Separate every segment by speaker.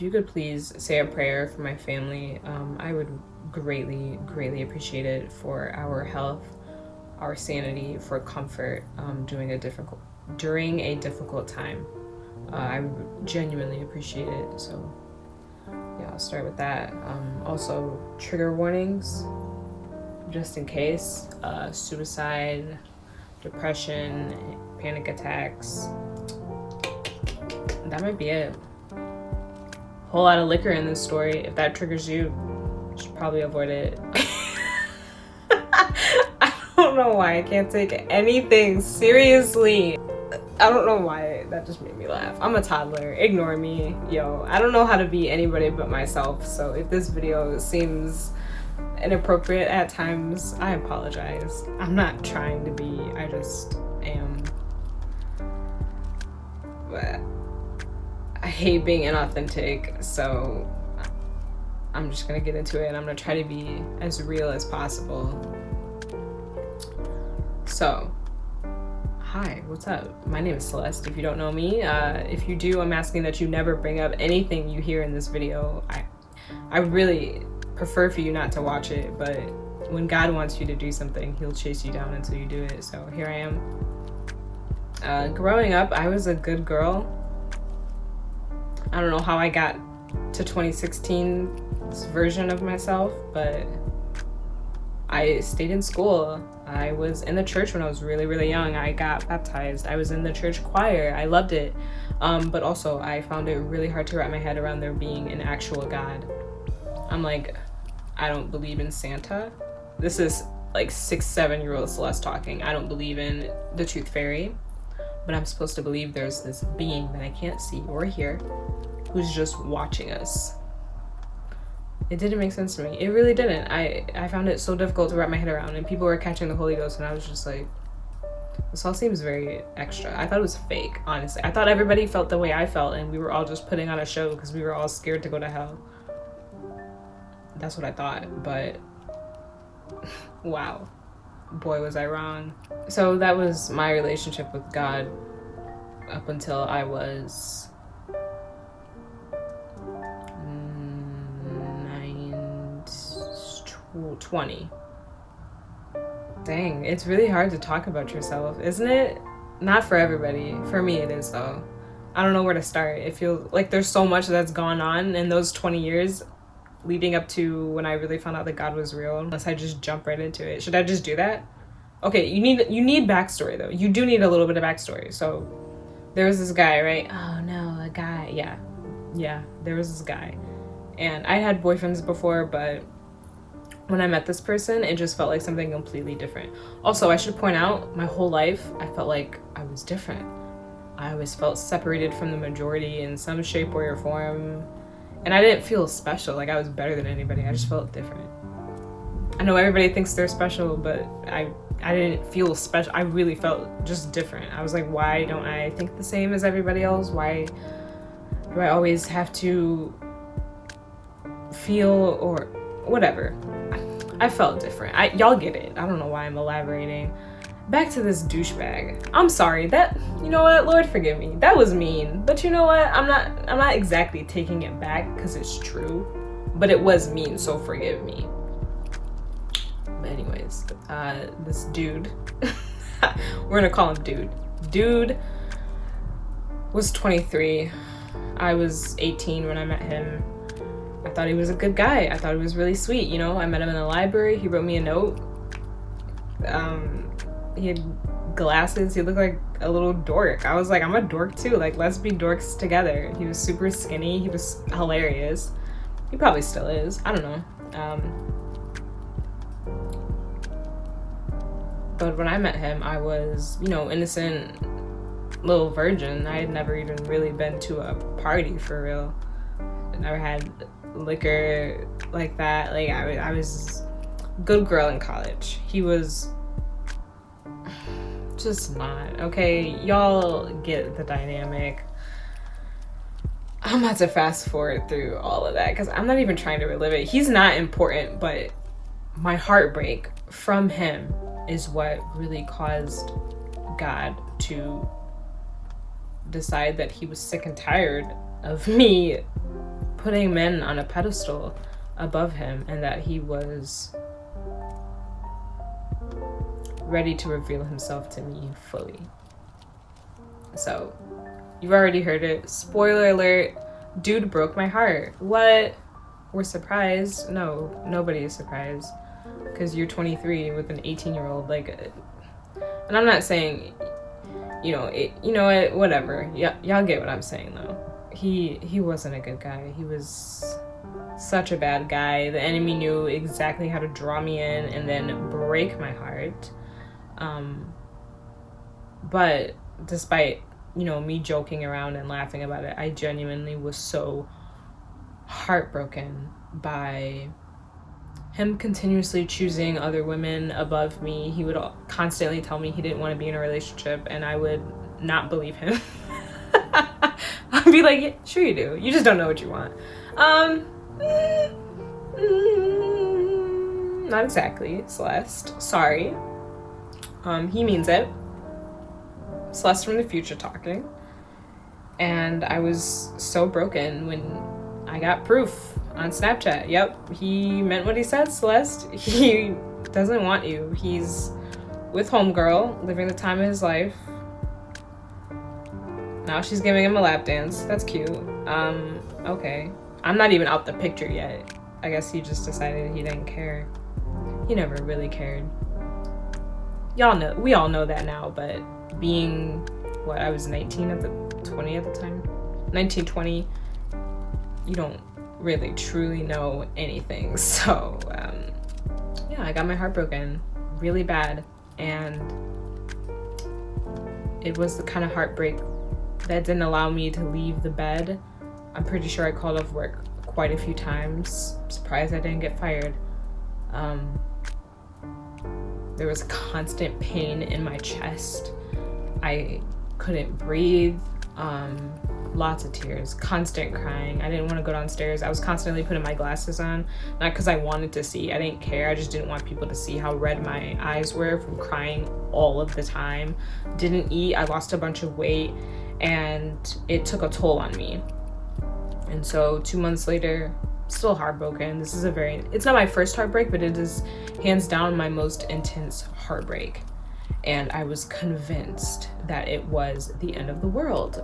Speaker 1: you could please say a prayer for my family, I would greatly appreciate it, for our health, our sanity, for comfort during a difficult time. I would genuinely appreciate it. So yeah, I'll start with that. Also, trigger warnings, just in case: suicide, depression, panic attacks. That might be it. Whole lot of liquor in this story. If that triggers you, you should probably avoid it. I don't know why I can't take anything seriously. I don't know why that just made me laugh. I'm a toddler. Ignore me. Yo, I don't know how to be anybody but myself. So if this video seems inappropriate at times, I apologize. I'm not trying to be. I just am. But I hate being inauthentic, so I'm just gonna get into it, and I'm gonna try to be as real as possible. So, hi, what's up? My name is Celeste, if you don't know me. If you do, I'm asking that you never bring up anything you hear in this video. I really prefer for you not to watch it, but when God wants you to do something, he'll chase you down until you do it. So here I am. Growing up, I was a good girl. I don't know how I got to 2016's version of myself, but I stayed in school. I was in the church when I was really young. I got baptized. I was in the church choir. I loved it. But also I found it really hard to wrap my head around there being an actual God. I'm like, I don't believe in Santa. This is like 6-7-year-old Celeste talking. I don't believe in the tooth fairy, but I'm supposed to believe there's this being that I can't see or hear who's just watching us. It didn't make sense to me. It really didn't. I found it so difficult to wrap my head around, and people were catching the Holy Ghost, and I was just like, this all seems very extra. I thought it was fake, honestly. I thought everybody felt the way I felt, and we were all just putting on a show because we were all scared to go to hell. That's what I thought, but wow. Boy, was I wrong. So that was my relationship with God up until I was 20. Dang, it's really hard to talk about yourself, isn't it? Not for everybody. For me, it is, though. I don't know where to start. It feels like there's so much that's gone on in those 20 years leading up to when I really found out that God was real. Unless I just jump right into it. Should I just do that? Okay, you need backstory, though. You do need a little bit of backstory. So there was this guy, right? Oh no, a guy. Yeah, there was this guy. And I had boyfriends before, but when I met this person, it just felt like something completely different. Also, I should point out, my whole life, I felt like I was different. I always felt separated from the majority in some shape, way, or form. And I didn't feel special, like I was better than anybody. I just felt different. I know everybody thinks they're special, but I didn't feel special. I really felt just different. I was like, why don't I think the same as everybody else? Why do I always have to feel or whatever? I felt different. Y'all get it. I don't know why I'm elaborating. Back to this douchebag. I'm sorry. That, you know what? Lord forgive me. That was mean. But you know what? I'm not exactly taking it back because it's true. But it was mean, so forgive me. But anyways, this dude, we're gonna call him dude. Dude was 23. I was 18 when I met him. I thought he was a good guy. I thought he was really sweet, you know? I met him in the library. He wrote me a note. He had glasses. He looked like a little dork. I was like, I'm a dork too. Like, let's be dorks together. He was super skinny. He was hilarious. He probably still is. I don't know. But when I met him, I was, you know, innocent little virgin. I had never even really been to a party for real. I never had liquor like that. Like I was a good girl in college. He was just not. Okay, y'all get the dynamic. I'm about to fast forward through all of that because I'm not even trying to relive it. He's not important, but my heartbreak from him is what really caused God to decide that he was sick and tired of me putting men on a pedestal above him, and that he was ready to reveal himself to me fully. So, you've already heard it. Spoiler alert, dude broke my heart. What? We're surprised? No, nobody is surprised. Because you're 23 with an 18-year-old. Like, and I'm not saying, whatever. Yeah, y'all get what I'm saying, though. He wasn't a good guy. He was such a bad guy. The enemy knew exactly how to draw me in and then break my heart. But despite, me joking around and laughing about it, I genuinely was so heartbroken by him continuously choosing other women above me. He would constantly tell me he didn't want to be in a relationship, and I would not believe him. I'd be like, yeah, sure you do. You just don't know what you want. Not exactly, Celeste. Sorry. He means it. Celeste from the future talking. And I was so broken when I got proof on Snapchat. Yep, he meant what he said, Celeste. He doesn't want you. He's with homegirl, living the time of his life. Now she's giving him a lap dance. That's cute. Okay. I'm not even out the picture yet. I guess he just decided he didn't care. He never really cared. We all know that now, but being, I was 20 at the time? 19, 20, you don't really truly know anything. So, I got my heart broken really bad, and it was the kind of heartbreak that didn't allow me to leave the bed. I'm pretty sure I called off work quite a few times. I'm surprised I didn't get fired. There was constant pain in my chest. I couldn't breathe. Lots of tears, constant crying. I didn't want to go downstairs. I was constantly putting my glasses on, not because I wanted to see. I didn't care. I just didn't want people to see how red my eyes were from crying all of the time. Didn't eat. I lost a bunch of weight, and it took a toll on me. And so 2 months later, still heartbroken. It's not my first heartbreak, but it is hands down my most intense heartbreak. And I was convinced that it was the end of the world.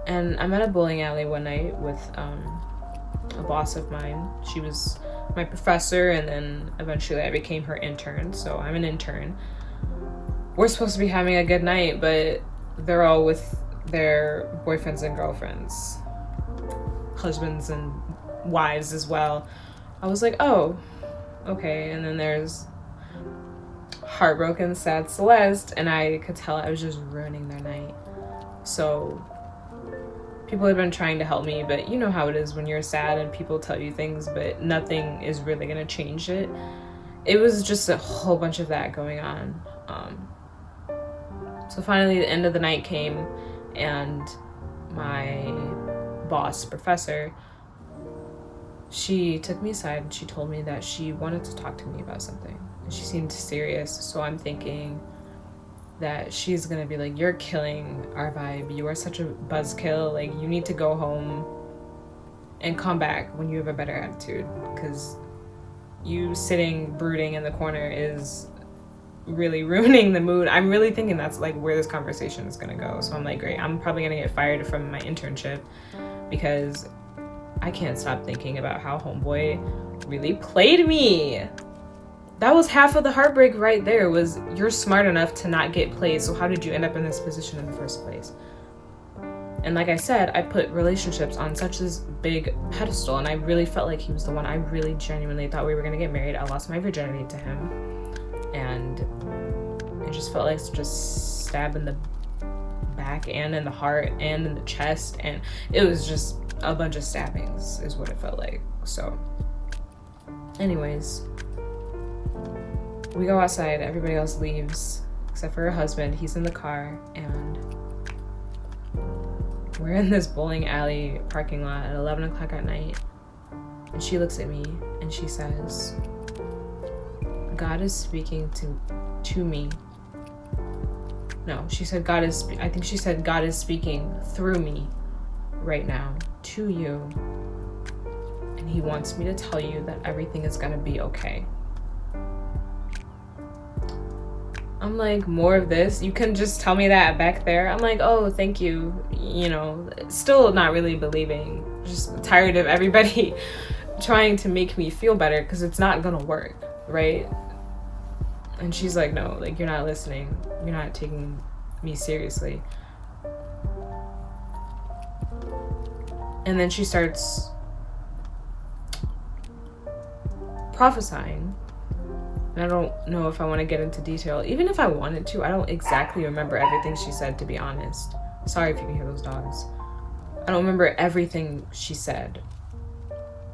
Speaker 1: And I'm at a bowling alley one night with a boss of mine. She was my professor, and then eventually I became her intern. So I'm an intern. We're supposed to be having a good night, but they're all with their boyfriends and girlfriends, husbands and wives as well. I was like, oh, okay. And then there's heartbroken, sad Celeste, and I could tell I was just ruining their night. So people have been trying to help me, but you know how it is when you're sad and people tell you things, but nothing is really gonna change it. It was just a whole bunch of that going on. So finally the end of the night came, and my boss, professor, she took me aside and she told me that she wanted to talk to me about something. She seemed serious, so I'm thinking that she's gonna be like, you're killing our vibe. You are such a buzzkill. Like, you need to go home and come back when you have a better attitude, because you sitting brooding in the corner is really ruining the mood. I'm really thinking that's like where this conversation is gonna go. So I'm like, great, I'm probably gonna get fired from my internship because I can't stop thinking about how homeboy really played me. That was half of the heartbreak right there, was you're smart enough to not get played, so how did you end up in this position in the first place? And like I said, I put relationships on such this big pedestal, and I really felt like he was the one. I really genuinely thought we were gonna get married. I lost my virginity to him, and it just felt like such a stab in the back and in the heart and in the chest, and it was just a bunch of stabbings is what it felt like. So anyways, we go outside, everybody else leaves except for her husband. He's in the car, and we're in this bowling alley parking lot at 11 o'clock at night, and she looks at me and she says, God is speaking to me. No, she said I think she said God is speaking through me right now to you, and he wants me to tell you that everything is gonna be okay. I'm like, more of this? You can just tell me that back there? I'm like, oh, thank you. You know, still not really believing. Just tired of everybody trying to make me feel better, because it's not gonna work, right? And she's like, no, like, you're not listening. You're not taking me seriously. And then she starts prophesying. And I don't know if I want to get into detail. Even if I wanted to, I don't exactly remember everything she said, to be honest. Sorry if you can hear those dogs. I don't remember everything she said.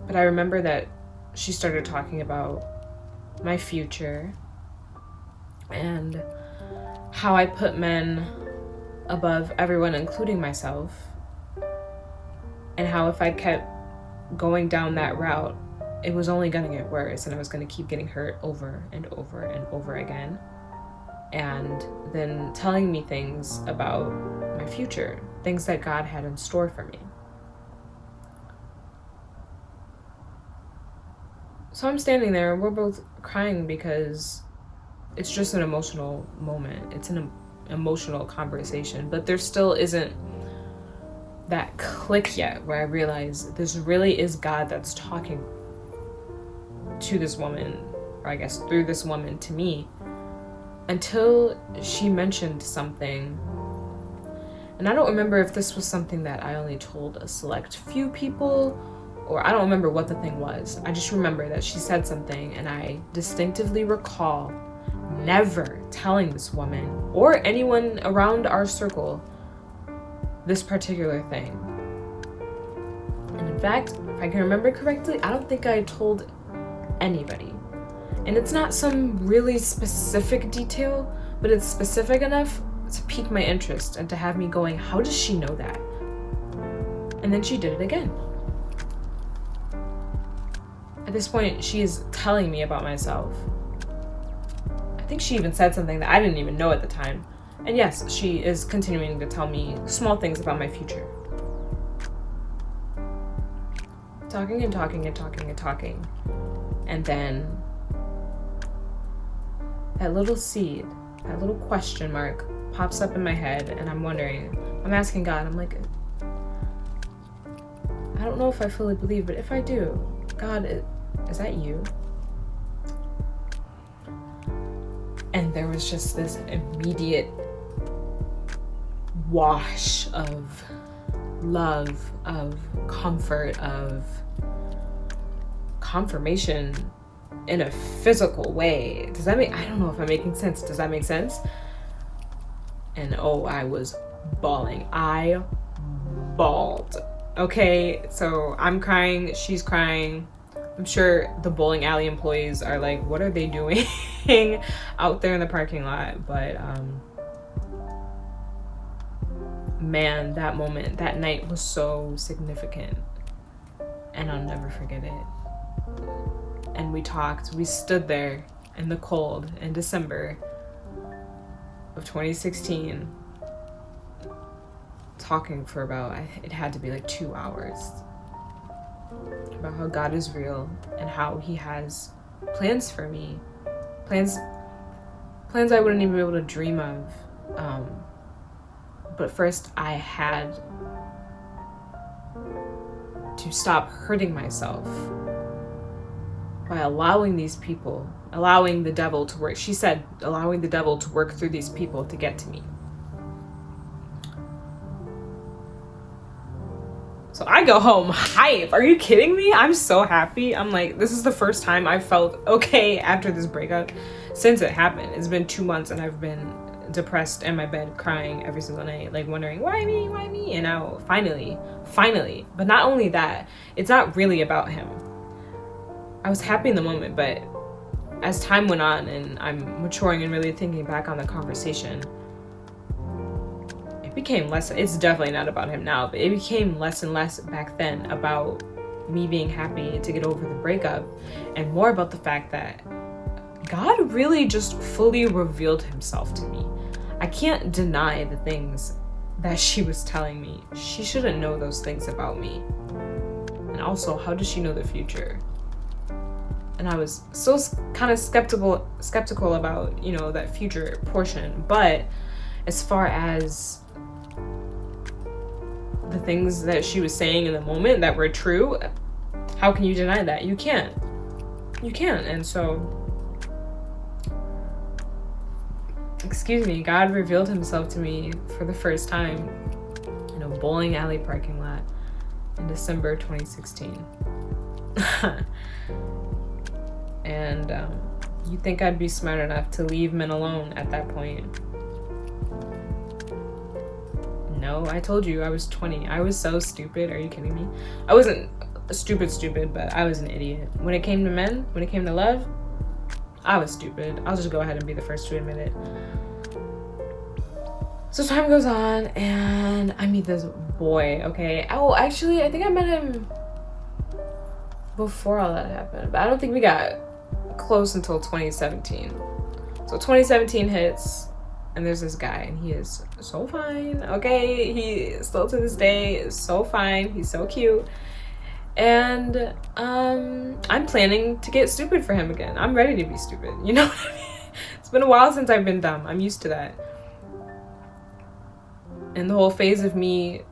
Speaker 1: But I remember that she started talking about my future and how I put men above everyone, including myself. And how if I kept going down that route, it was only going to get worse, and I was going to keep getting hurt over and over and over again. And then telling me things about my future, things that God had in store for me. So I'm standing there, and we're both crying because it's just an emotional moment. It's an emotional conversation, but there still isn't that click yet where I realize this really is God that's talking to this woman, or I guess through this woman to me, until she mentioned something. And I don't remember if this was something that I only told a select few people, or I don't remember what the thing was. I just remember that she said something, and I distinctively recall never telling this woman or anyone around our circle this particular thing. And in fact, if I can remember correctly, I don't think I told anybody. And it's not some really specific detail, but it's specific enough to pique my interest and to have me going, how does she know that? And then she did it again. At this point, she is telling me about myself. I think she even said something that I didn't even know at the time. And yes, she is continuing to tell me small things about my future. Talking and talking and talking and talking. And then that little seed, that little question mark pops up in my head, and I'm wondering, I'm asking God, I'm like, I don't know if I fully believe, but if I do, God, is that you? And there was just this immediate wash of love, of comfort, of confirmation in a physical way. Does that make, I don't know if I'm making sense. Does that make sense? And oh, I was bawling. I bawled. Okay, so I'm crying, she's crying. I'm sure the bowling alley employees are like, what are they doing out there in the parking lot? But man, that moment, that night was so significant, and I'll never forget it. And we talked, we stood there in the cold in December of 2016, talking for about, it had to be like 2 hours, about how God is real and how he has plans for me, plans I wouldn't even be able to dream of. But first I had to stop hurting myself by allowing these people, allowing the devil to work. She said, allowing the devil to work through these people to get to me. So I go home hype. Are you kidding me? I'm so happy. I'm like, this is the first time I felt okay after this breakup since it happened. It's been 2 months and I've been depressed in my bed crying every single night, like wondering, why me? And now finally, but not only that, it's not really about him. I was happy in the moment, but as time went on and I'm maturing and really thinking back on the conversation, it became less, it's definitely not about him now, but it became less and less back then about me being happy to get over the breakup, and more about the fact that God really just fully revealed himself to me. I can't deny the things that she was telling me? She shouldn't know those things about me. And also, how does she know the future? And I was so kind of skeptical about, you know, that future portion. But as far as the things that she was saying in the moment that were true, how can you deny that? You can't. And so, excuse me, God revealed himself to me for the first time in a bowling alley parking lot in December 2016. And you'd think I'd be smart enough to leave men alone at that point. No, I told you I was 20. I was so stupid. Are you kidding me? I wasn't stupid, but I was an idiot. When it came to men, when it came to love, I was stupid. I'll just go ahead and be the first to admit it. So time goes on, and I meet this boy, okay? Oh, actually, I think I met him before all that happened, but I don't think we got close until 2017. So 2017 hits, and there's this guy, and he is so fine, okay? He still to this day is so fine. He's so cute. And I'm planning to get stupid for him again. I'm ready to be stupid, you know what I mean? It's been a while since I've been dumb. I'm used to that. And the whole phase of me,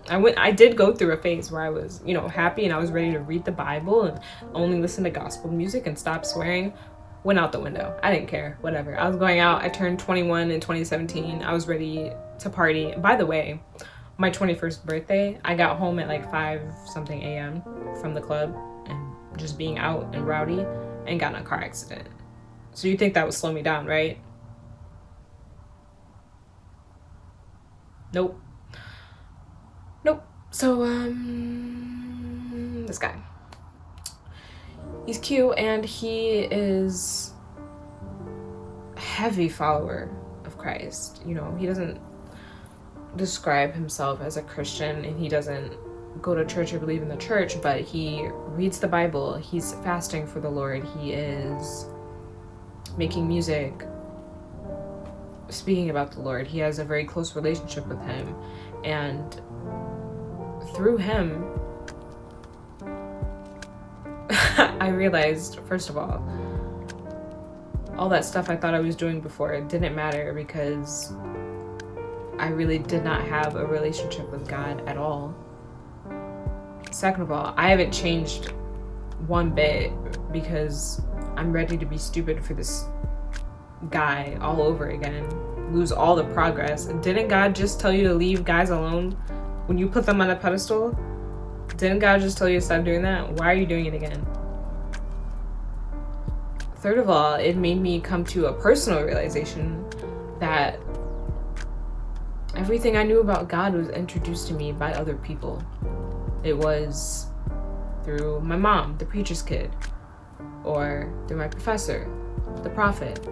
Speaker 1: I did go through a phase where I was, you know, happy and I was ready to read the Bible and only listen to gospel music and stop swearing. Went out the window. I didn't care. Whatever. I was going out. I turned 21 in 2017. I was ready to party. By the way, my 21st birthday, I got home at like 5-something a.m. from the club and just being out and rowdy and got in a car accident. So you think that would slow me down, right? Nope. So, this guy. He's cute and he is a heavy follower of Christ. You know, he doesn't describe himself as a Christian and he doesn't go to church or believe in the church, but he reads the Bible. He's fasting for the Lord. He is making music, speaking about the Lord. He has a very close relationship with him, and through him I realized, first of all that stuff I thought I was doing before, it didn't matter because I really did not have a relationship with God at all. Second of all, I haven't changed one bit because I'm ready to be stupid for this guy all over again, lose all the progress. Didn't God just tell you to leave guys alone when you put them on a pedestal? Didn't God just tell you to stop doing that? Why are you doing it again? Third of all, it made me come to a personal realization that everything I knew about God was introduced to me by other people. It was through my mom, the preacher's kid, or through my professor, the prophet,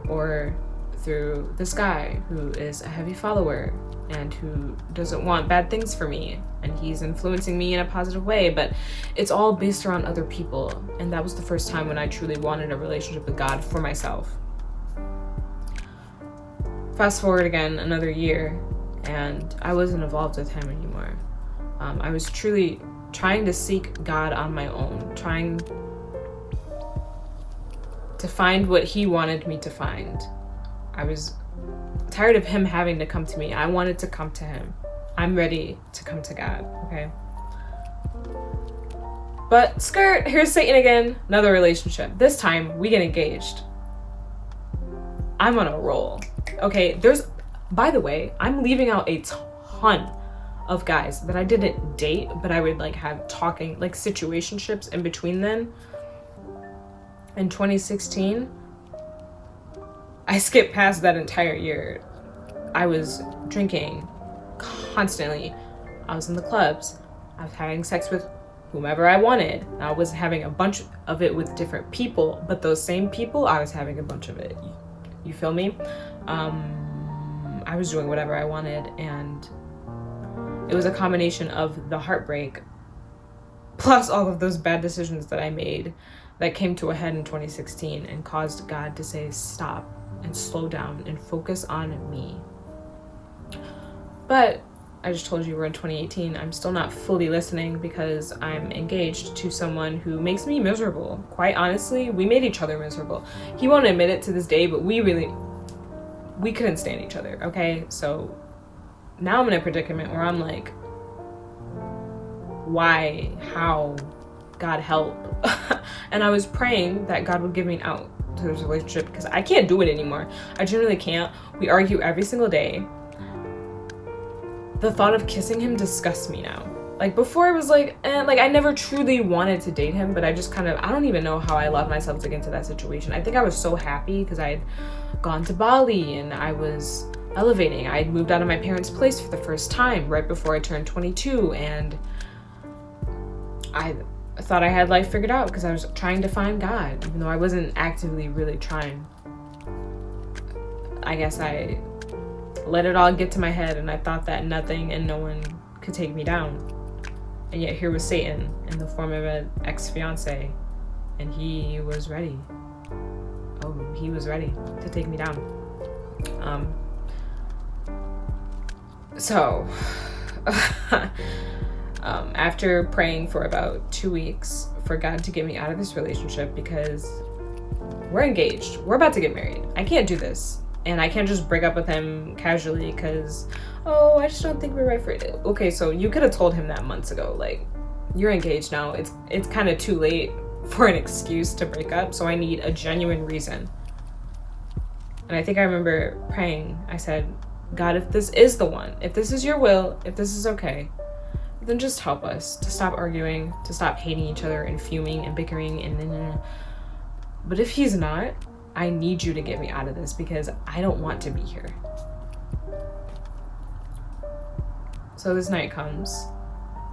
Speaker 1: or through this guy who is a heavy follower and who doesn't want bad things for me, and he's influencing me in a positive way, but it's all based around other people. And that was the first time when I truly wanted a relationship with God for myself. Fast forward again another year, and I wasn't involved with him anymore. I was truly trying to seek God on my own, trying to find what he wanted me to find. I was tired of him having to come to me. I wanted to come to him. I'm ready to come to God, okay? But skirt, here's Satan again. Another relationship. This time, we get engaged. I'm on a roll. Okay, by the way, I'm leaving out a ton of guys that I didn't date, but I would like have talking, like situationships in between then. In 2016, I skipped past that entire year. I was drinking constantly. I was in the clubs. I was having sex with whomever I wanted. I was having a bunch of it with different people, but those same people, I was having a bunch of it. You feel me? I was doing whatever I wanted, and it was a combination of the heartbreak plus all of those bad decisions that I made that came to a head in 2016 and caused God to say stop and slow down and focus on me. But I just told you we're in 2018. I'm still not fully listening because I'm engaged to someone who makes me miserable. Quite honestly, we made each other miserable. He won't admit it to this day, but we couldn't stand each other, okay? So now I'm in a predicament where I'm like, why? How? God help. And I was praying that God would give me an out to this relationship because I can't do it anymore. I genuinely can't. We argue every single day. The thought of kissing him disgusts me now. Like before I was like, like I never truly wanted to date him, but I just kind of, I don't even know how I allowed myself to get into that situation. I think I was so happy because I had gone to Bali and I was elevating. I had moved out of my parents' place for the first time right before I turned 22, and I thought I had life figured out because I was trying to find God, even though I wasn't actively really trying. I guess I let it all get to my head, and I thought that nothing and no one could take me down. And yet here was Satan in the form of an ex-fiance, and he was ready. Oh, he was ready to take me down. So after praying for about 2 weeks for God to get me out of this relationship, because we're engaged, we're about to get married, I can't do this. And I can't just break up with him casually because, oh, I just don't think we're right for it. Okay, so you could have told him that months ago. Like, you're engaged now. It's kind of too late for an excuse to break up. So I need a genuine reason. And I think I remember praying. I said, God, if this is the one, if this is your will, if this is okay, then just help us to stop arguing, to stop hating each other and fuming and bickering and. But if he's not, I need you to get me out of this because I don't want to be here. So this night comes,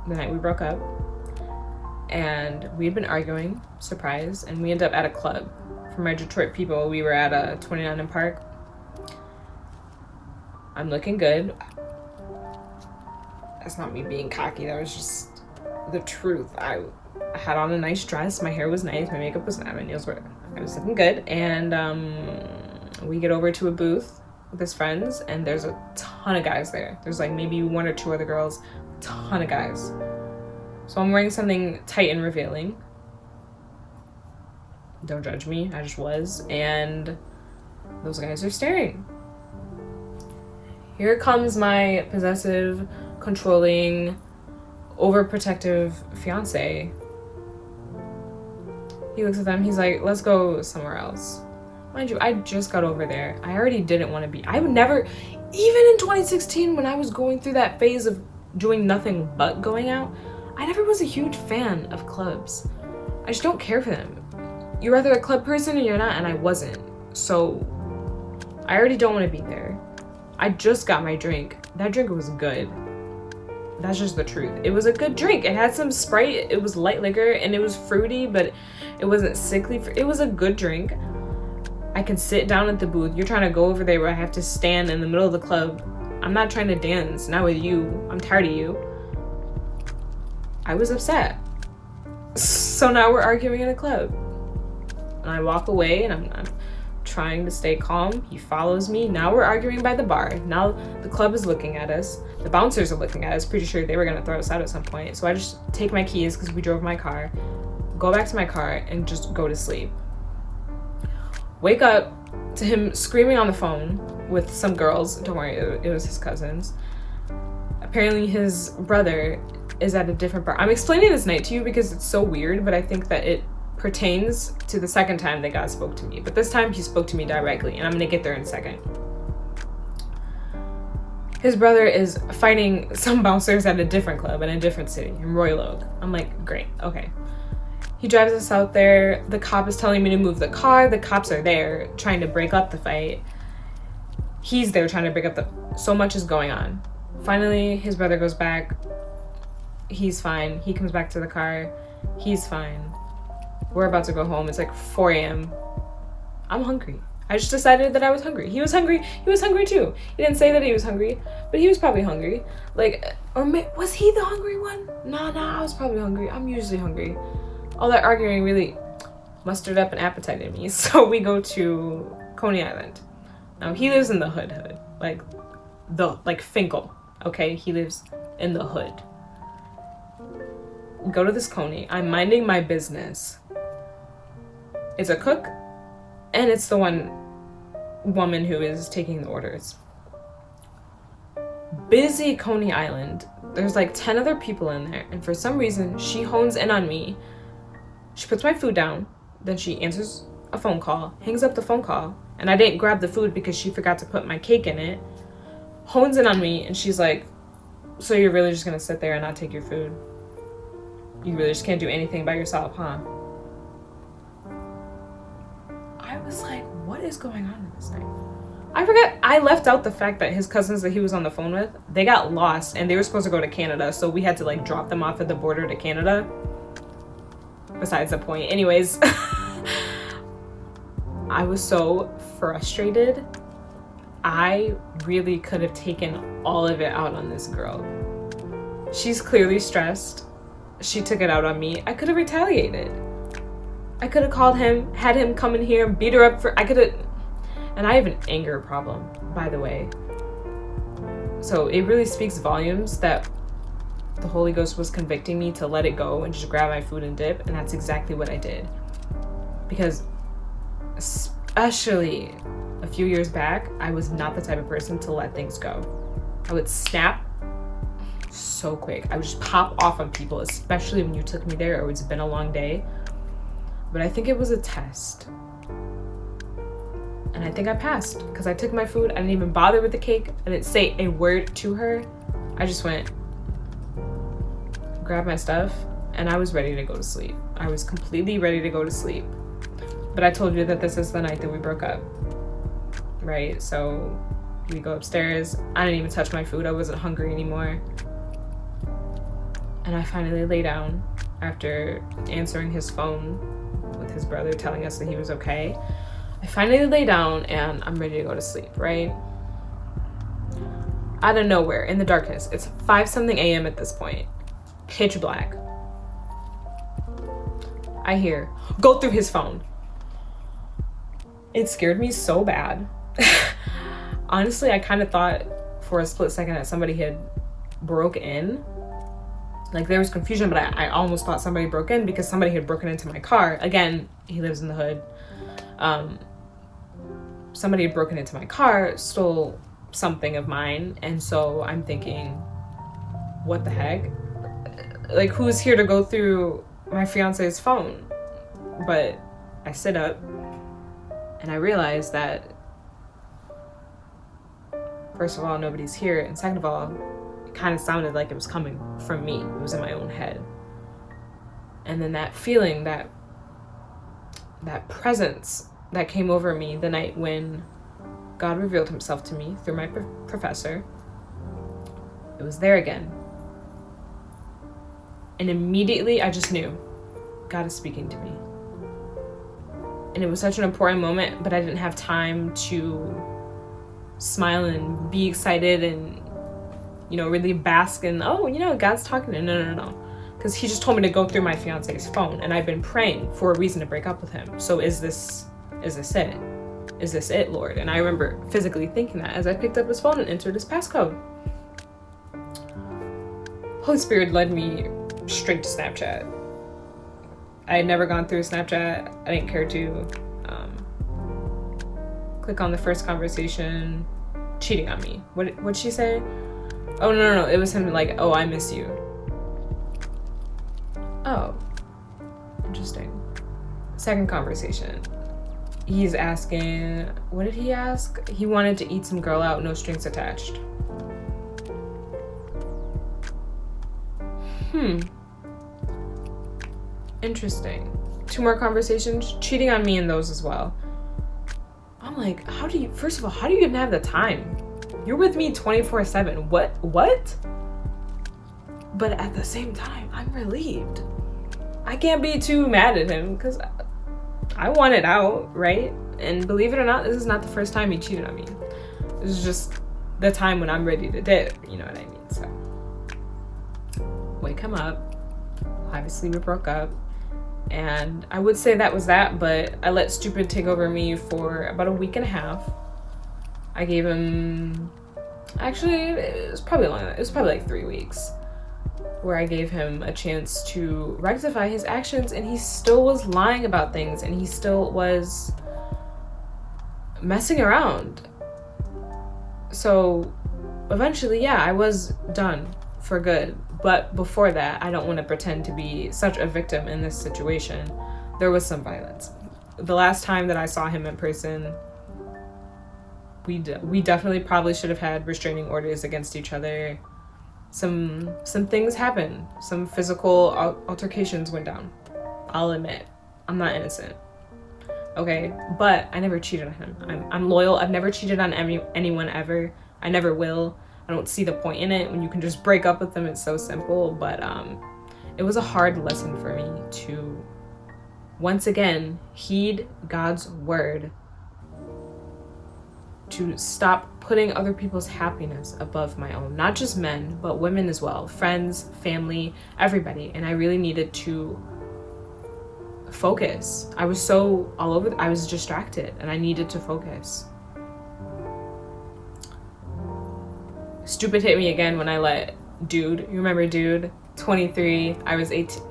Speaker 1: the night we broke up, and we had been arguing, surprise, and we ended up at a club. For my Detroit people, we were at a 29 in Park. I'm looking good. That's not me being cocky, that was just the truth. I had on a nice dress, my hair was nice, my makeup was nice, my nails were, I was looking good. And we get over to a booth with his friends, and there's a ton of guys there. There's like maybe 1 or 2 other girls, a ton of guys. So I'm wearing something tight and revealing. Don't judge me, I just was. And those guys are staring. Here comes my possessive, controlling, overprotective fiance. He looks at them, he's like, let's go somewhere else. Mind you, I just got over there. I already didn't want to be. I would never, even in 2016 when I was going through that phase of doing nothing but going out, I never was a huge fan of clubs. I just don't care for them. You're either a club person or you're not, and I wasn't. So I already don't want to be there. I just got my drink. That drink was good. That's just the truth. It was a good drink. It had some Sprite. It was light liquor and it was fruity, but it wasn't sickly. It was a good drink. I can sit down at the booth. You're trying to go over there where I have to stand in the middle of the club. I'm not trying to dance. Not with you. I'm tired of you. I was upset. So now we're arguing in a club. And I walk away and I'm trying to stay calm. He follows me. Now we're arguing by the bar. Now the club is looking at us. The bouncers are looking at us. Pretty sure they were going to throw us out at some point. So I just take my keys because we drove my car, go back to my car, and just go to sleep. Wake up to him screaming on the phone with some girls. Don't worry, it was his cousins. Apparently his brother is at a different bar. I'm explaining this night to you because it's so weird, but I think that it pertains to the second time that God spoke to me. But this time he spoke to me directly, and I'm gonna get there in a second. His brother is fighting some bouncers at a different club in a different city, in Royal Oak. I'm like, great, okay. He drives us out there. The cop is telling me to move the car. The cops are there trying to break up the fight. He's there trying to break up so much is going on. Finally, his brother goes back. He's fine. He comes back to the car. He's fine. We're about to go home. It's like 4 a.m. I'm hungry. I just decided that I was hungry. He was hungry. He was hungry too. He didn't say that he was hungry, but he was probably hungry. Was he the hungry one? Nah, I was probably hungry. I'm usually hungry. All that arguing really mustered up an appetite in me. So we go to Coney Island. Now he lives in the hood, like Finkel Okay, he lives in the hood. Go to this Coney. I'm minding my business. It's a cook, and it's the one woman who is taking the orders. Busy Coney Island. There's like 10 other people in there, and for some reason, she hones in on me. She puts my food down, then she answers a phone call, hangs up the phone call, and I didn't grab the food because she forgot to put my cake in it. Hones in on me, and she's like, so you're really just gonna sit there and not take your food? You really just can't do anything by yourself, huh? I was like, what is going on in this thing? I forget, I left out the fact that his cousins that he was on the phone with, they got lost and they were supposed to go to Canada, so we had to like drop them off at the border to Canada. Besides the point. Anyways, I was so frustrated. I really could have taken all of it out on this girl. She's clearly stressed. She took it out on me. I could have retaliated. I could have called him, had him come in here and beat her up for, I could have, and I have an anger problem, by the way. So it really speaks volumes that the Holy Ghost was convicting me to let it go and just grab my food and dip, and that's exactly what I did. Because especially a few years back, I was not the type of person to let things go. I would snap so quick. I would just pop off on people, especially when you took me there or it's been a long day. But I think it was a test. And I think I passed because I took my food. I didn't even bother with the cake. I didn't say a word to her. I just went, grabbed my stuff, and I was ready to go to sleep. I was completely ready to go to sleep. But I told you that this is the night that we broke up, right? So we go upstairs. I didn't even touch my food. I wasn't hungry anymore. And I finally lay down after answering his phone with his brother telling us that he was okay. I finally lay down and I'm ready to go to sleep, right? Out of nowhere, in the darkness, it's 5-something a.m. at this point. Pitch black. I hear, go through his phone. It scared me so bad. Honestly, I kind of thought for a split second that somebody had broke in. Like there was confusion, but I almost thought somebody broke in because somebody had broken into my car. Again, he lives in the hood. Somebody had broken into my car, stole something of mine. And so I'm thinking, what the heck? Like, who's here to go through my fiance's phone? But I sit up and I realize that, first of all, nobody's here. And second of all, it kind of sounded like it was coming from me. It was in my own head. And then that feeling, that presence that came over me the night when God revealed himself to me through my professor, it was there again. And immediately I just knew God is speaking to me. And it was such an important moment, but I didn't have time to smile and be excited and, you know, really bask in, oh, you know, God's talking to me. No. Because he just told me to go through my fiance's phone, and I've been praying for a reason to break up with him. So is this it? Is this it, Lord? And I remember physically thinking that as I picked up his phone and entered his passcode. Holy Spirit led me straight to Snapchat. I had never gone through Snapchat. I didn't care to click on the first conversation. Cheating on me. What'd she say? Oh, no. It was him like, oh, I miss you. Oh, interesting. Second conversation. He's asking, what did he ask? He wanted to eat some girl out, no strings attached. Interesting. 2 more conversations, cheating on me in those as well. I'm like, first of all, how do you even have the time? You're with me 24/7. What? But at the same time, I'm relieved. I can't be too mad at him because I want it out, right? And believe it or not, this is not the first time he cheated on me. This is just the time when I'm ready to dip, you know what I mean? So, wake him up. Obviously, we broke up. And I would say that was that, but I let stupid take over me for about a week and a half. I gave him Actually, it was probably longer. It was probably like 3 weeks, where I gave him a chance to rectify his actions, and he still was lying about things, and he still was messing around. So eventually, yeah, I was done for good. But before that, I don't want to pretend to be such a victim in this situation. There was some violence. The last time that I saw him in person, we definitely probably should have had restraining orders against each other. Some things happened. Some physical altercations went down. I'll admit, I'm not innocent. Okay, but I never cheated on him. I'm loyal. I've never cheated on anyone ever. I never will. I don't see the point in it when you can just break up with them. It's so simple. But it was a hard lesson for me to once again heed God's word, to stop putting other people's happiness above my own. Not just men, but women as well. Friends, family, everybody. And I really needed to focus. I was so all over. I was distracted and I needed to focus. Stupid hit me again when I let Dude, you remember Dude? 23, I was 18.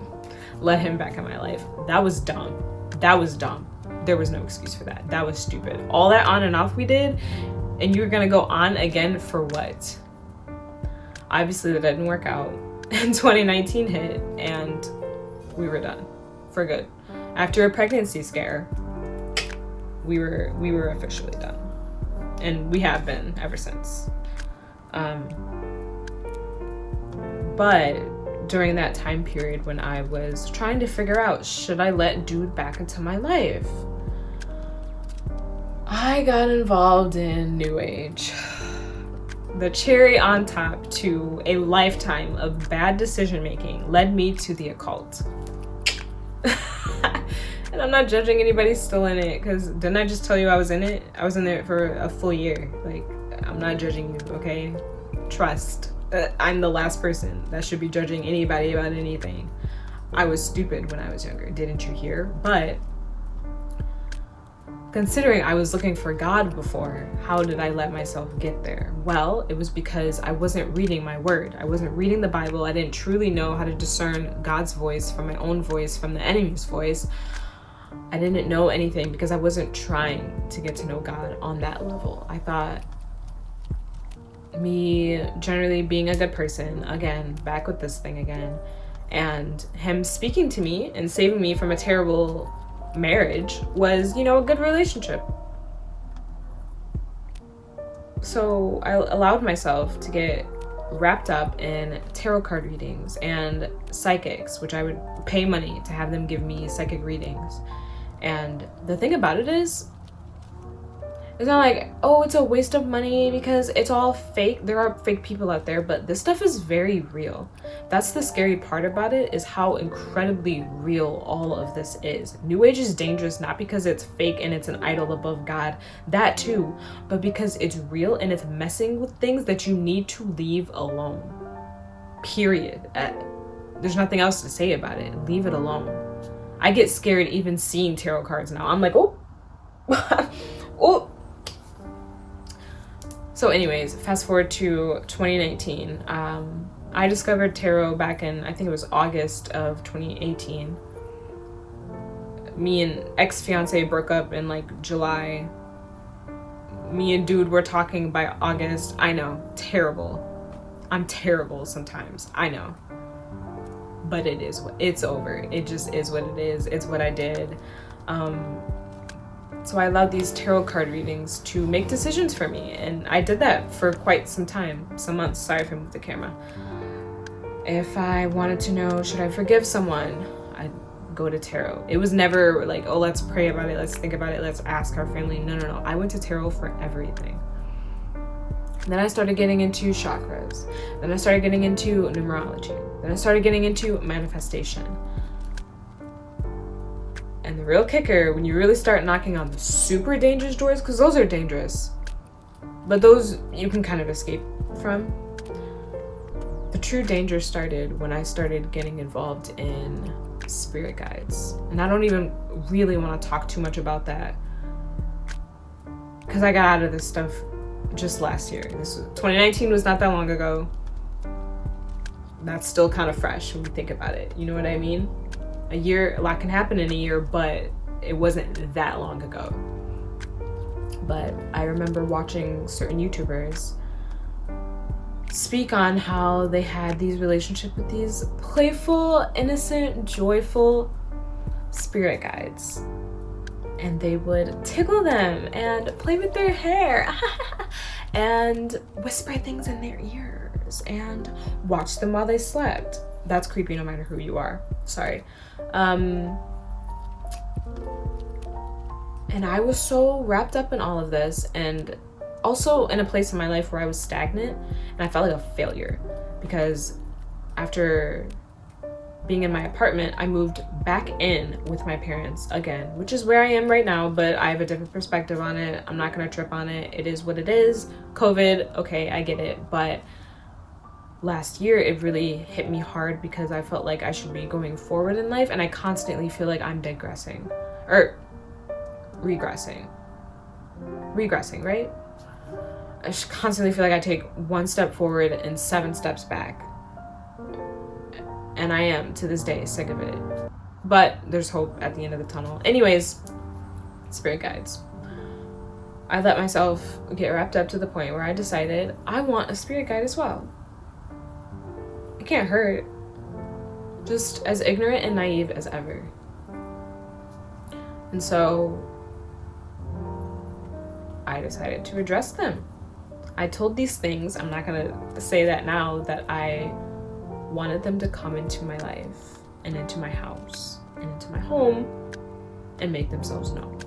Speaker 1: Let him back in my life. That was dumb. That was dumb. There was no excuse for that. That was stupid. All that on and off we did, and you were gonna go on again for what? Obviously that didn't work out. And 2019 hit, and we were done for good. After a pregnancy scare, we were officially done, and we have been ever since. But during that time period when I was trying to figure out, should I let Dude back into my life, I got involved in New Age. The cherry on top to a lifetime of bad decision making led me to the occult. And I'm not judging anybody still in it, because didn't I just tell you I was in it? I was in there for a full year. Like, I'm not judging you, okay? Trust. I'm the last person that should be judging anybody about anything. I was stupid when I was younger, didn't you hear? But considering I was looking for God before, how did I let myself get there? Well, it was because I wasn't reading my word. I wasn't reading the Bible. I didn't truly know how to discern God's voice from my own voice, from the enemy's voice. I didn't know anything because I wasn't trying to get to know God on that level. I thought me generally being a good person, again, back with this thing again, and him speaking to me and saving me from a terrible marriage was, a good relationship. So I allowed myself to get wrapped up in tarot card readings and psychics, which I would pay money to have them give me psychic readings. And the thing about it is, it's not like, oh, it's a waste of money because it's all fake. There are fake people out there, but this stuff is very real. That's the scary part about it, is how incredibly real all of this is. New Age is dangerous not because it's fake and it's an idol above God, that too, but because it's real and it's messing with things that you need to leave alone. Period. There's nothing else to say about it. Leave it alone. I get scared even seeing tarot cards now. I'm like, oh, oh. So anyways, fast forward to 2019. I discovered tarot back in, I think it was August of 2018. Me and ex-fiance broke up in like July. Me and Dude were talking by August. I know, terrible. I'm terrible sometimes, I know. But it's over. It just is what it is. It's what I did. So I allowed these tarot card readings to make decisions for me. And I did that for quite some time, some months. Sorry if I moved the camera. If I wanted to know, should I forgive someone, I'd go to tarot. It was never like, oh, let's pray about it. Let's think about it. Let's ask our family. No. I went to tarot for everything. Then I started getting into chakras. Then I started getting into numerology. Then I started getting into manifestation. And the real kicker, when you really start knocking on the super dangerous doors, because those are dangerous, but those you can kind of escape from. The true danger started when I started getting involved in spirit guides. And I don't even really want to talk too much about that, because I got out of this stuff just last year. 2019 was not that long ago. That's still kind of fresh when you think about it. You know what I mean? A lot can happen in a year, but it wasn't that long ago. But I remember watching certain YouTubers speak on how they had these relationships with these playful, innocent, joyful spirit guides. And they would tickle them and play with their hair and whisper things in their ears and watch them while they slept. That's creepy no matter who you are. Sorry. And I was so wrapped up in all of this, and also in a place in my life where I was stagnant and I felt like a failure, because after being in my apartment, I moved back in with my parents again, which is where I am right now, but I have a different perspective on it. I'm not gonna trip on it. It is what it is. COVID, okay, I get it. But last year, it really hit me hard because I felt like I should be going forward in life, and I constantly feel like I'm regressing, right? I constantly feel like I take one step forward and 7 steps back. And I am, to this day, sick of it. But there's hope at the end of the tunnel. Anyways, spirit guides. I let myself get wrapped up to the point where I decided I want a spirit guide as well. It can't hurt. Just as ignorant and naive as ever. And so I decided to address them. I told these things, I'm not gonna say that now, that I wanted them to come into my life and into my house and into my home and make themselves known.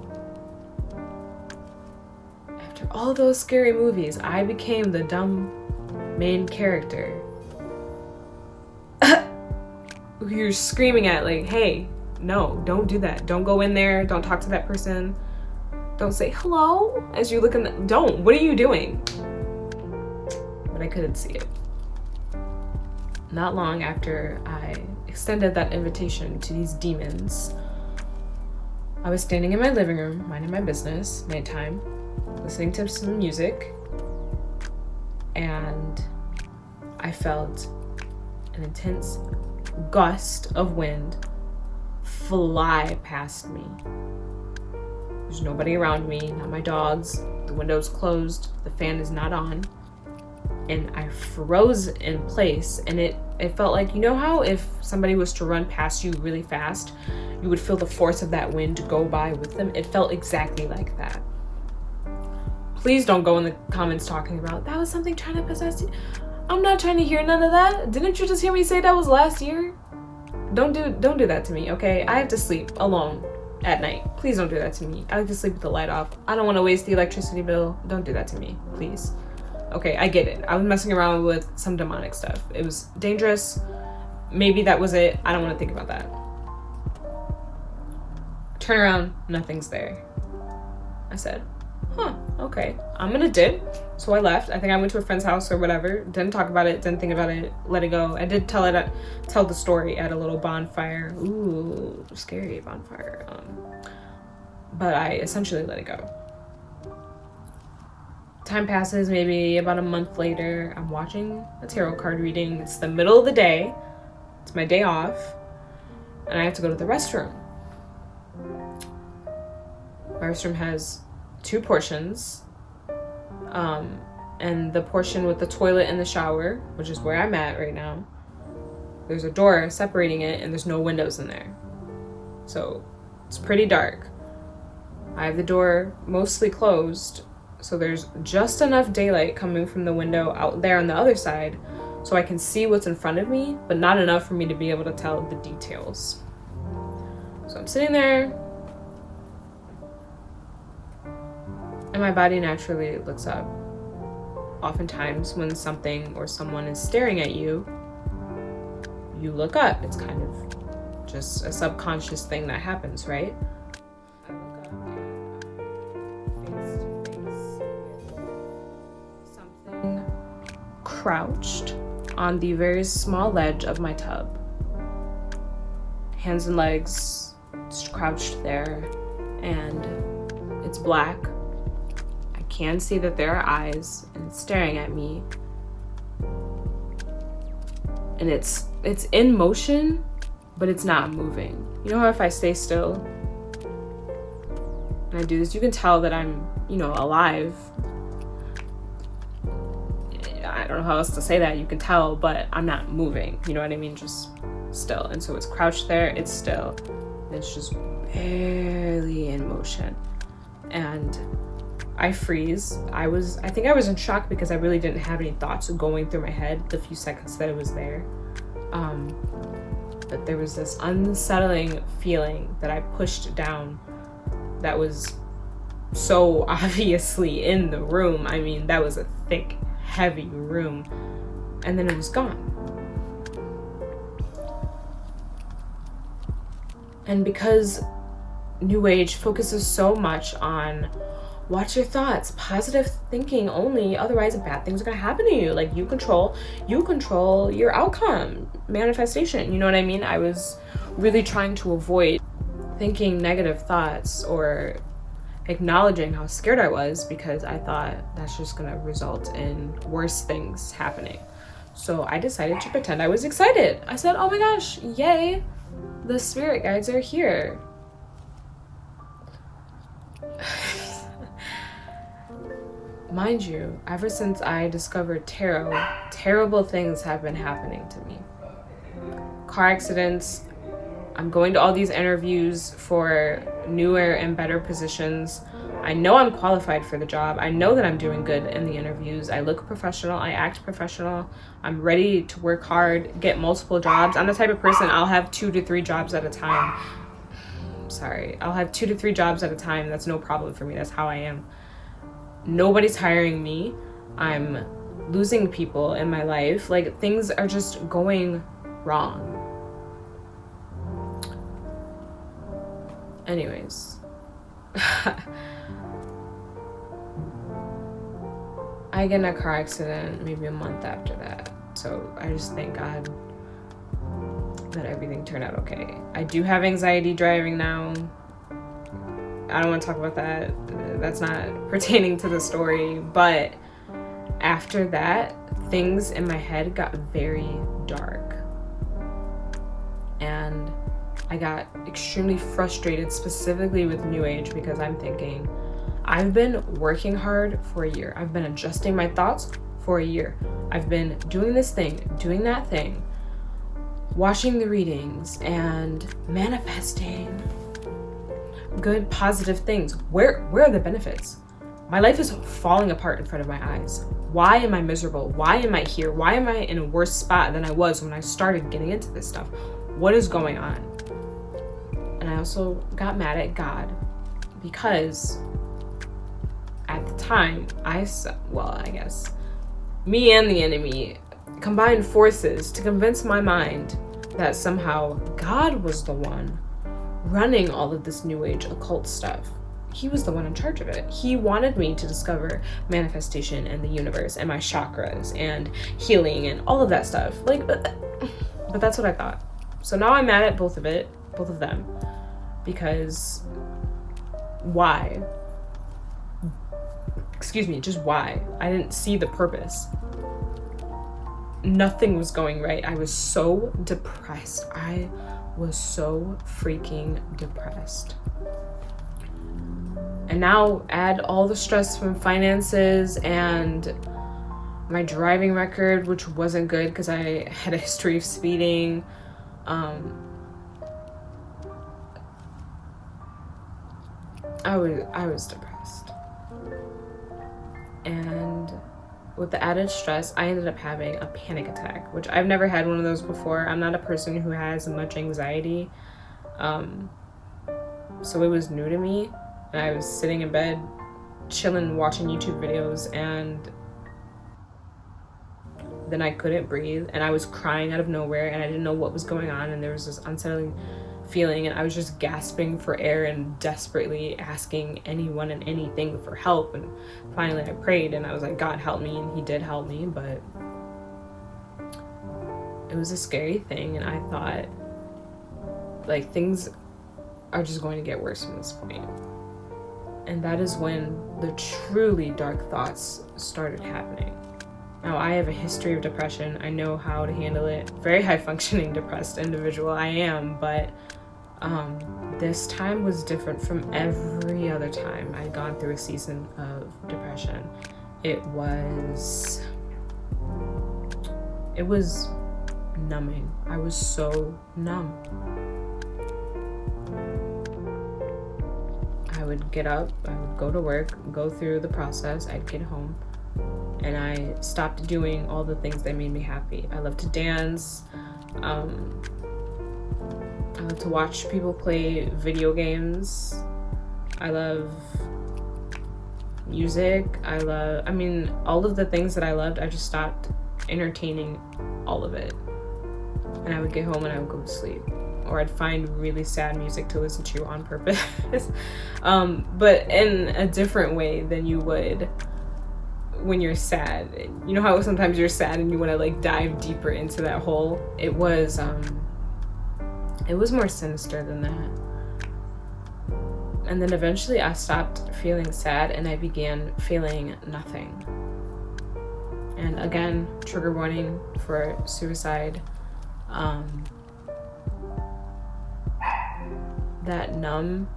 Speaker 1: After all those scary movies, I became the dumb main character who you're screaming at, like, hey, no, don't do that. Don't go in there. Don't talk to that person. Don't say hello as you look in the... Don't. What are you doing? But I couldn't see it. Not long after I extended that invitation to these demons, I was standing in my living room, minding my business, nighttime, listening to some music, and I felt an intense gust of wind fly past me. There's nobody around me, not my dogs, the window's closed, the fan is not on. And I froze in place, and it felt like, you know how if somebody was to run past you really fast, you would feel the force of that wind go by with them? It felt exactly like that. Please don't go in the comments talking about, that was something trying to possess you. I'm not trying to hear none of that. Didn't you just hear me say that was last year? Don't do that to me, okay? I have to sleep alone at night. Please don't do that to me. I like to sleep with the light off. I don't want to waste the electricity bill. Don't do that to me, please. Okay, I get it. I was messing around with some demonic stuff. It was dangerous. Maybe that was it. I don't want to think about that. Turn around, nothing's there. I said, okay, I'm gonna dip. So I left. I think I went to a friend's house or whatever. Didn't talk about it, didn't think about it, let it go. I did tell the story at a little bonfire. Ooh, scary bonfire. But I essentially let it go. Time passes, maybe about a month later, I'm watching a tarot card reading. It's the middle of the day. It's my day off. And I have to go to the restroom. My restroom has 2 portions. And the portion with the toilet and the shower, which is where I'm at right now, there's a door separating it and there's no windows in there. So it's pretty dark. I have the door mostly closed, so there's just enough daylight coming from the window out there on the other side so I can see what's in front of me, but not enough for me to be able to tell the details. So I'm sitting there, and my body naturally looks up. Oftentimes when something or someone is staring at you, you look up. It's kind of just a subconscious thing that happens, right? I look up and I'm face to face with something crouched on the very small ledge of my tub. Hands and legs just crouched there, and it's black. I can see that there are eyes and it's staring at me. And it's in motion, but it's not moving. You know how if I stay still and I do this, you can tell that I'm, alive. I don't know how else to say that. You can tell, but I'm not moving. You know what I mean? Just still. And so it's crouched there, it's still. And it's just barely in motion. And I freeze. I think I was in shock because I really didn't have any thoughts going through my head the few seconds that it was there. But there was this unsettling feeling that I pushed down that was so obviously in the room. I mean, that was a thick, heavy room. And then it was gone. And because New Age focuses so much on watch your thoughts, positive thinking only, otherwise bad things are gonna happen to you. Like you control your outcome, manifestation. You know what I mean? I was really trying to avoid thinking negative thoughts or acknowledging how scared I was, because I thought that's just gonna result in worse things happening. So I decided to pretend I was excited. I said, oh my gosh, yay, the spirit guides are here. Mind you, ever since I discovered tarot, terrible things have been happening to me. Car accidents. I'm going to all these interviews for newer and better positions. I know I'm qualified for the job. I know that I'm doing good in the interviews. I look professional. I act professional. I'm ready to work hard, get multiple jobs. I'm the type of person, I'll have 2 to 3 jobs at a time. I'll have 2 to 3 jobs at a time. That's no problem for me. That's how I am. Nobody's hiring me. I'm losing people in my life. Like, things are just going wrong. Anyways. I get in a car accident maybe a month after that. So I just thank God that everything turned out okay. I do have anxiety driving now. I don't want to talk about that. That's not pertaining to the story. But after that, things in my head got very dark. And I got extremely frustrated, specifically with New Age, because I'm thinking, I've been working hard for a year. I've been adjusting my thoughts for a year. I've been doing this thing, doing that thing, watching the readings and manifesting good, positive things. Where are the benefits? My life is falling apart in front of my eyes. Why am I miserable? Why am I here? Why am I in a worse spot than I was when I started getting into this stuff? What is going on? And I also got mad at God because at the time, I guess me and the enemy combined forces to convince my mind that somehow God was the one running all of this New Age occult stuff. He was the one in charge of it. He wanted me to discover manifestation and the universe and my chakras and healing and all of that stuff. Like, but that's what I thought. So now I'm mad at both of them, because why? Excuse me, just why? I didn't see the purpose. Nothing was going right. I was so depressed. I was so freaking depressed. And now add all the stress from finances and my driving record, which wasn't good because I had a history of speeding. I was depressed. And with the added stress, I ended up having a panic attack, which I've never had one of those before. I'm not a person who has much anxiety. So it was new to me. And I was sitting in bed, chilling, watching YouTube videos, and then I couldn't breathe, and I was crying out of nowhere, and I didn't know what was going on, and there was this unsettling feeling, and I was just gasping for air and desperately asking anyone and anything for help. And finally I prayed, and I was like, God, help me, and he did help me. But it was a scary thing, and I thought, like, things are just going to get worse from this point. And that is when the truly dark thoughts started happening. Now, I have a history of depression. I know how to handle it. Very high functioning depressed individual I am, but this time was different from every other time I'd gone through a season of depression. It was numbing. I was so numb. I would get up, I would go to work, go through the process, I'd get home, and I stopped doing all the things that made me happy. I love to dance. I love to watch people play video games. I love music. All of the things that I loved, I just stopped entertaining all of it. And I would get home and I would go to sleep. Or I'd find really sad music to listen to on purpose. But in a different way than you would when you're sad. You know how sometimes you're sad and you want to like dive deeper into that hole? It was more sinister than that. And then eventually I stopped feeling sad and I began feeling nothing. And again, trigger warning for suicide. That numb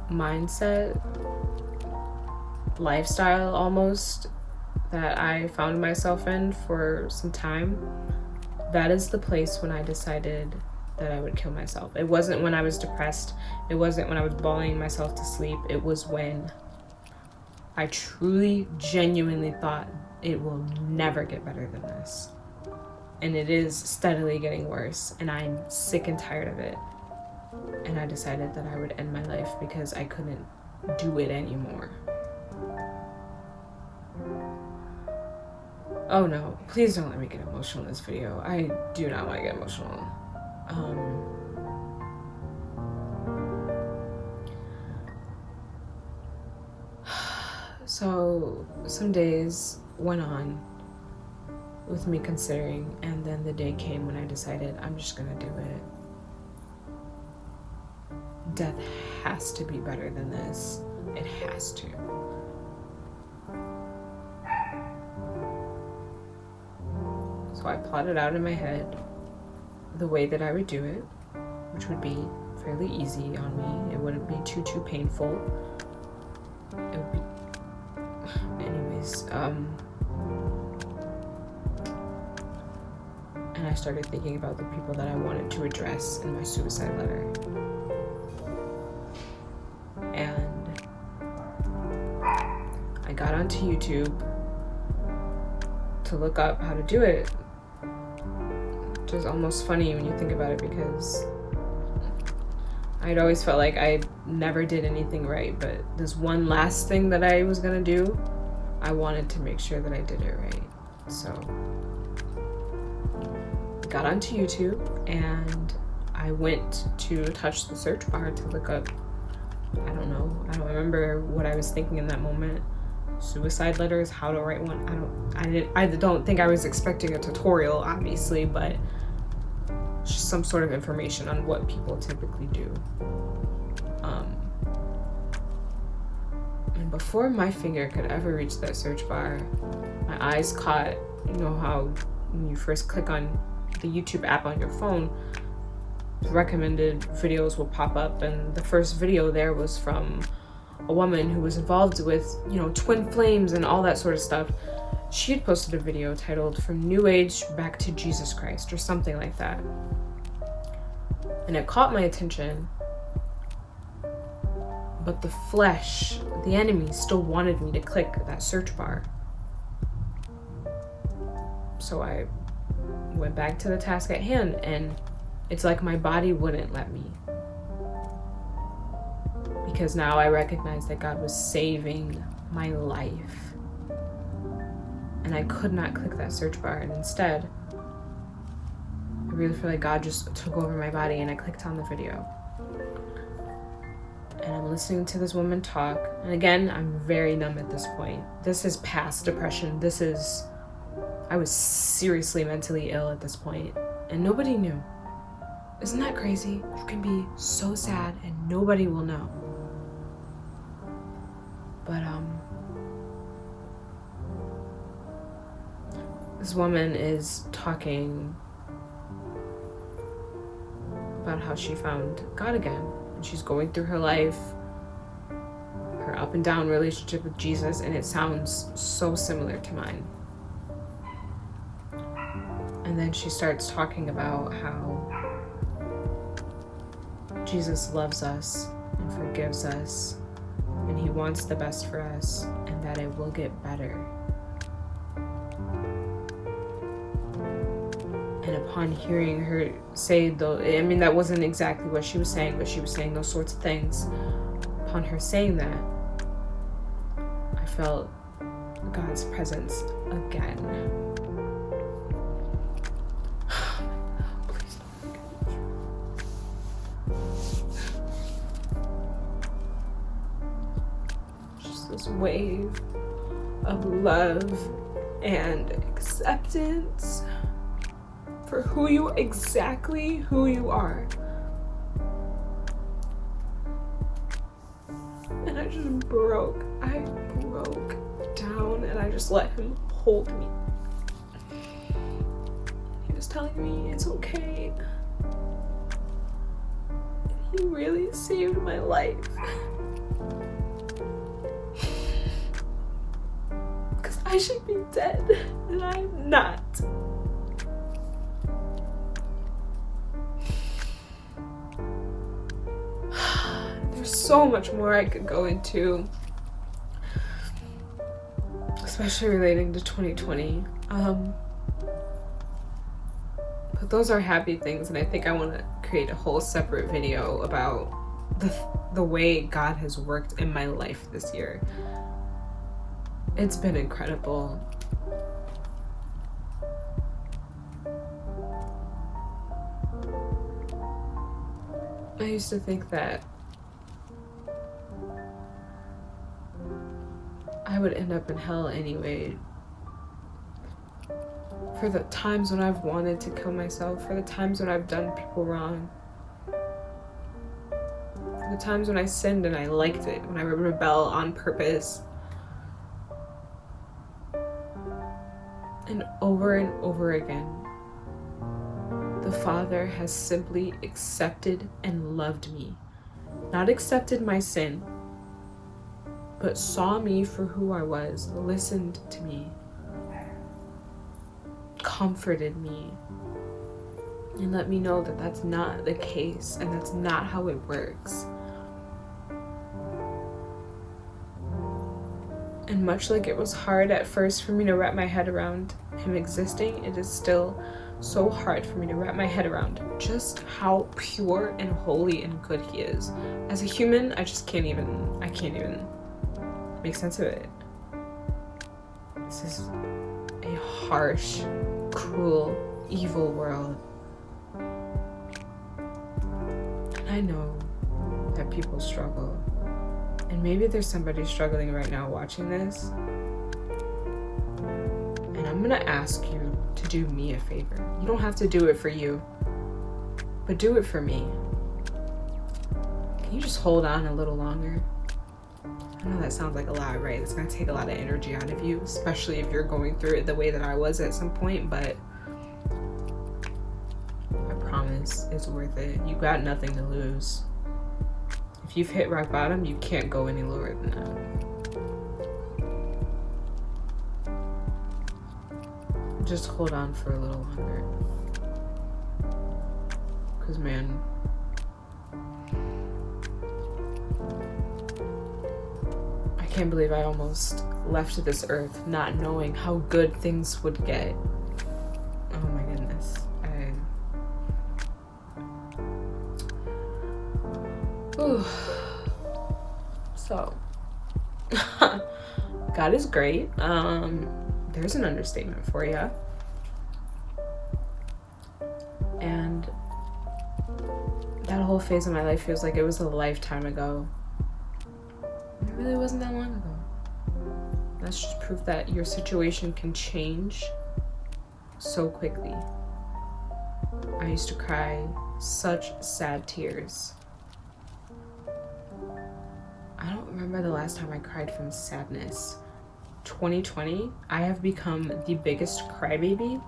Speaker 1: mindset, lifestyle almost, that I found myself in for some time, that is the place when I decided that I would kill myself. It wasn't when I was depressed. It wasn't when I was bawling myself to sleep. It was when I truly, genuinely thought it will never get better than this. And it is steadily getting worse, and I'm sick and tired of it. And I decided that I would end my life because I couldn't do it anymore. Oh no, please don't let me get emotional in this video. I do not want to get emotional. So some days went on with me considering, and then the day came when I decided I'm just gonna do it. Death has to be better than this. It has to. So I plotted out in my head the way that I would do it, which would be fairly easy on me. It wouldn't be too painful. It would be... Anyways, and I started thinking about the people that I wanted to address in my suicide letter. And I got onto YouTube to look up how to do it, which is almost funny when you think about it, because I'd always felt like I never did anything right, but this one last thing that I was gonna do, I wanted to make sure that I did it right. So I got onto YouTube and I went to touch the search bar to look up, I don't remember what I was thinking in that moment. Suicide letters, how to write one. I don't think I was expecting a tutorial, obviously, but just some sort of information on what people typically do. And before my finger could ever reach that search bar, my eyes caught, you know how when you first click on the YouTube app on your phone, recommended videos will pop up, and the first video there was from a woman who was involved with, twin flames and all that sort of stuff. She had posted a video titled "From New Age Back to Jesus Christ" or something like that. And it caught my attention, but the flesh, the enemy, still wanted me to click that search bar. So I went back to the task at hand, and it's like my body wouldn't let me. Because now I recognized that God was saving my life. And I could not click that search bar, and instead, I really feel like God just took over my body, and I clicked on the video. And I'm listening to this woman talk, and again, I'm very numb at this point. This is past depression. I was seriously mentally ill at this point, and nobody knew. Isn't that crazy? You can be so sad and nobody will know. But this woman is talking about how she found God again. And she's going through her life, her up and down relationship with Jesus, and it sounds so similar to mine. And then she starts talking about how Jesus loves us and forgives us, and he wants the best for us, and that it will get better. And upon hearing her say that wasn't exactly what she was saying, but she was saying those sorts of things. Upon her saying that, I felt God's presence again. Please don't. Just this wave of love and acceptance for exactly who you are. And I just broke down, and I just let him hold me. He was telling me it's okay. And he really saved my life. Because I should be dead, and I'm not. So much more I could go into, especially relating to 2020. But those are happy things, and I think I want to create a whole separate video about the way God has worked in my life this year. It's been incredible. I used to think that I would end up in hell anyway. For the times when I've wanted to kill myself, for the times when I've done people wrong, for the times when I sinned and I liked it, when I would rebel on purpose. And over again, the Father has simply accepted and loved me. Not accepted my sin, but saw me for who I was, listened to me, comforted me, and let me know that that's not the case and that's not how it works. And much like it was hard at first for me to wrap my head around him existing, it is still so hard for me to wrap my head around just how pure and holy and good he is. As a human, I can't even make sense of it. This is a harsh, cruel, evil world. And I know that people struggle. And maybe there's somebody struggling right now watching this. And I'm gonna ask you to do me a favor. You don't have to do it for you, but do it for me. Can you just hold on a little longer? I know that sounds like a lot, right? It's gonna take a lot of energy out of you, especially if you're going through it the way that I was at some point, but I promise it's worth it. You got nothing to lose. If you've hit rock bottom, you can't go any lower than that. Just hold on for a little longer. Because, man, I can't believe I almost left this earth not knowing how good things would get. Oh my goodness. So, God is great. There's an understatement for you. And that whole phase of my life feels like it was a lifetime ago. It really wasn't that long ago. That's just proof that your situation can change so quickly. I used to cry such sad tears. I don't remember the last time I cried from sadness. 2020, I have become the biggest crybaby,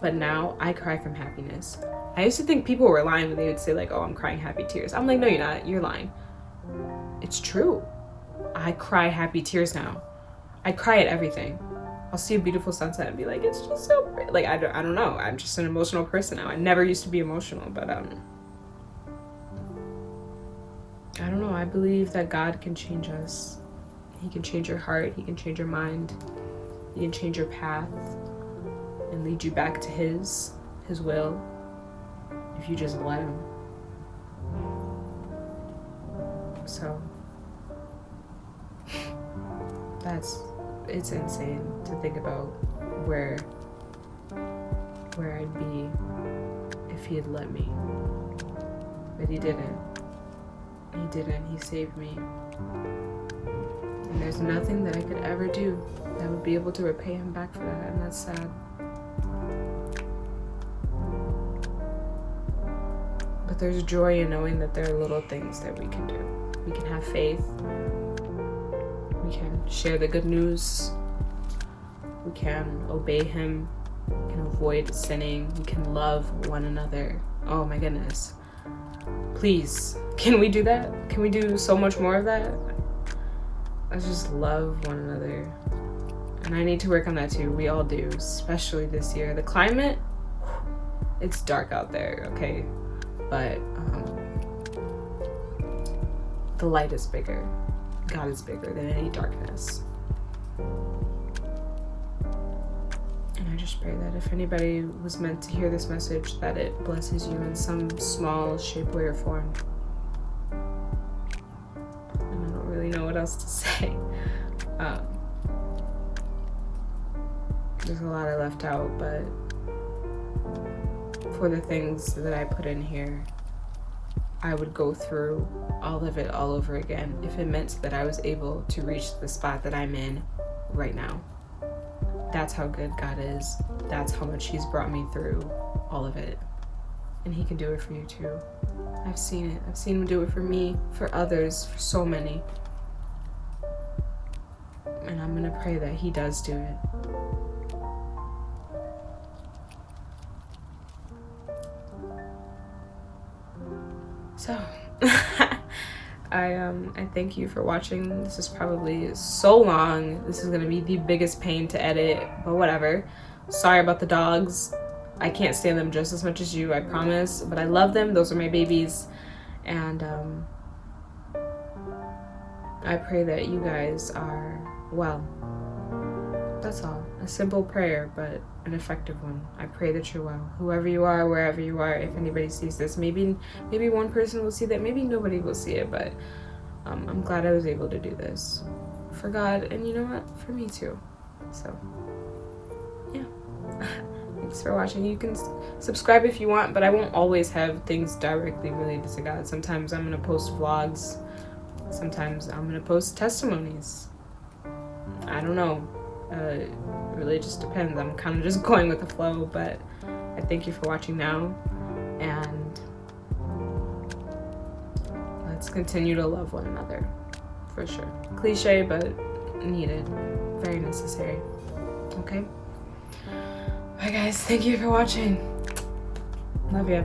Speaker 1: but now I cry from happiness. I used to think people were lying when they would say like, oh, I'm crying happy tears. I'm like, no, you're not. You're lying. It's true. I cry happy tears now. I cry at everything. I'll see a beautiful sunset and be like, it's just so pretty. Like, I don't know. I'm just an emotional person now. I never used to be emotional, but I don't know. I believe that God can change us. He can change your heart. He can change your mind. He can change your path and lead you back to His will, if you just let Him. So it's insane to think about where I'd be if He had let me. But He didn't. He saved me. And there's nothing that I could ever do that would be able to repay Him back for that, and that's sad. But there's joy in knowing that there are little things that we can do. We can have faith. We can share the good news. We can obey Him. We can avoid sinning. We can love one another. Oh my goodness. Please, can we do that? Can we do so much more of that? Let's just love one another. And I need to work on that too. We all do, especially this year. The climate, it's dark out there, okay? But the light is bigger. God is bigger than any darkness. And I just pray that if anybody was meant to hear this message, that it blesses you in some small shape, way, or form. And I don't really know what else to say. There's a lot I left out, but for the things that I put in here, I would go through all of it all over again if it meant that I was able to reach the spot that I'm in right now. That's how good God is. That's how much He's brought me through all of it. And He can do it for you too. I've seen it. I've seen Him do it for me, for others, for so many. And I'm gonna pray that He does do it. So, I thank you for watching. This is probably so long. This is gonna be the biggest pain to edit, but whatever. Sorry about the dogs. I can't stand them just as much as you, I promise. But I love them. Those are my babies. And I pray that you guys are well. That's all. A simple prayer, but an effective one. I pray that you're well. Whoever you are, wherever you are, if anybody sees this, maybe one person will see that, maybe nobody will see it, but I'm glad I was able to do this for God, and you know what? For me too. So, yeah. Thanks for watching. You can subscribe if you want, but I won't always have things directly related to God. Sometimes I'm going to post vlogs. Sometimes I'm going to post testimonies. I don't know. It really just depends. I'm kind of just going with the flow, but I thank you for watching now, and let's continue to love one another, for sure. Cliche, but needed. Very necessary. Okay? Bye guys, thank you for watching. Love you.